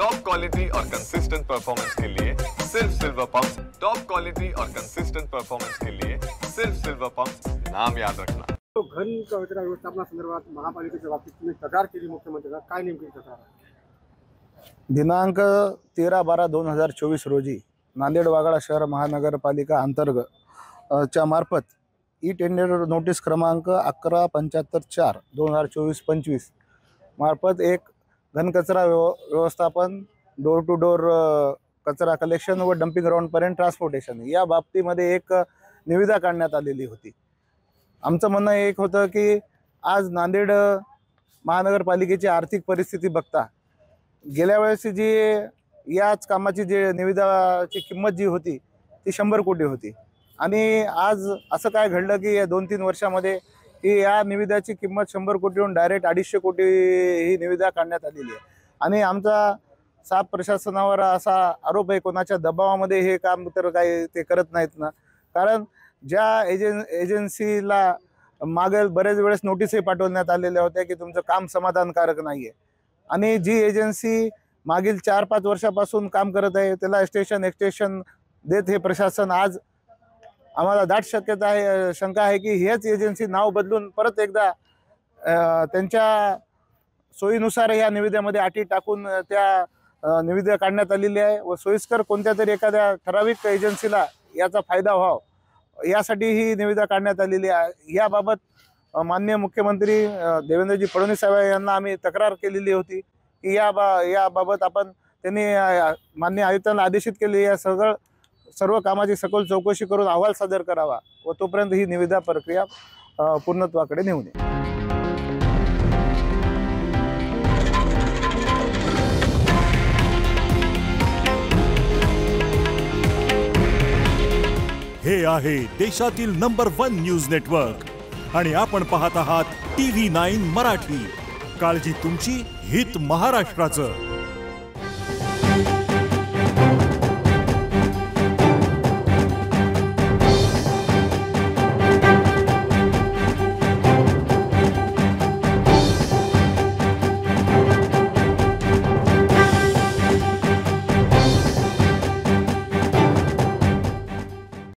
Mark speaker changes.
Speaker 1: Top quality और consistent performance के लिए सिर्फ सिल्वर पंप्स। टॉप क्वालिटी और कंसिस्टेंट परफॉर्मेंस के लिए सिर्फ सिल्वर पंप्स, नाम याद रखना।
Speaker 2: तो घन कचरा व्यवस्थापनासंदर्भात महापालिकेच्या बाबतीत तुम्ही तक्रार केली मुख्यमंत्र्यांना, काय नेमकी तक्रार आहे?
Speaker 3: दिनांक 13/12/2024 रोजी नांदेड वाघाळा शहर महानगरपालिका अंतर्गत च्या मार्फत ई टेंडर नोटीस क्रमांक 1175/4/2024 मार्फत एक घनकचरा व्यवस्थापन डोर टू डोर कचरा कलेक्शन व डंपिंग ग्राउंडपर्यंत ट्रान्सपोर्टेशन या बाबतीमध्ये एक निविदा काढण्यात आलेली होती। आमचं म्हणणं एक होतं की आज नांदेड महानगरपालिकेची आर्थिक परिस्थिती बघता गेल्या वेळेस जी याच कामाची जी निविदाची किंमत जी होती ती 100 कोटी होती आणि आज असं काय घडलं की या 2-3 वर्षामध्ये की या निविदाची किंमत 100 कोटीहून डायरेक्ट 250 कोटी ही निविदा काढण्यात आलेली आहे। आणि आमचा साप प्रशासनावर असा आरोप आहे कोणाच्या दबावामध्ये हे काम तर काही ते करत नाहीत ना, कारण ज्या एजन्सीला मागेल बरेच वेळेस नोटीसही पाठवण्यात आलेल्या होत्या की तुमचं काम समाधानकारक नाही आहे आणि जी एजन्सी मागील 4-5 वर्षापासून काम करत आहे त्याला एक्सटेन्शन देत हे प्रशासन आज आम्हाला दाट शंका आहे की हेच एजन्सी नाव बदलून परत एकदा त्यांच्या सोयीनुसार या निविदेमध्ये अटी टाकून त्या निविदा काढण्यात आलेली आहे व सोयीस्कर कोणत्या तरी एखाद्या ठराविक एजन्सीला याचा फायदा व्हावा यासाठी ही निविदा काढण्यात आलेली आहे। याबाबत माननीय मुख्यमंत्री देवेंद्रजी फडणवीस साहेब यांना आम्ही तक्रार केलेली होती की याबाबत त्यांनी माननीय आयुक्तांना आदेशित केले या सर्व कामाची सखोल चौकशी करून अहवाल सादर करावा व तोपर्यंत ही निविदा प्रक्रिया पूर्णत्वाकडे नेऊ नये।
Speaker 4: हे आहे देशातील नंबर 1 न्यूज नेटवर्क आणि आपण पाहत आहात TV9 मराठी। काळजी तुमची, हित महाराष्ट्राचं।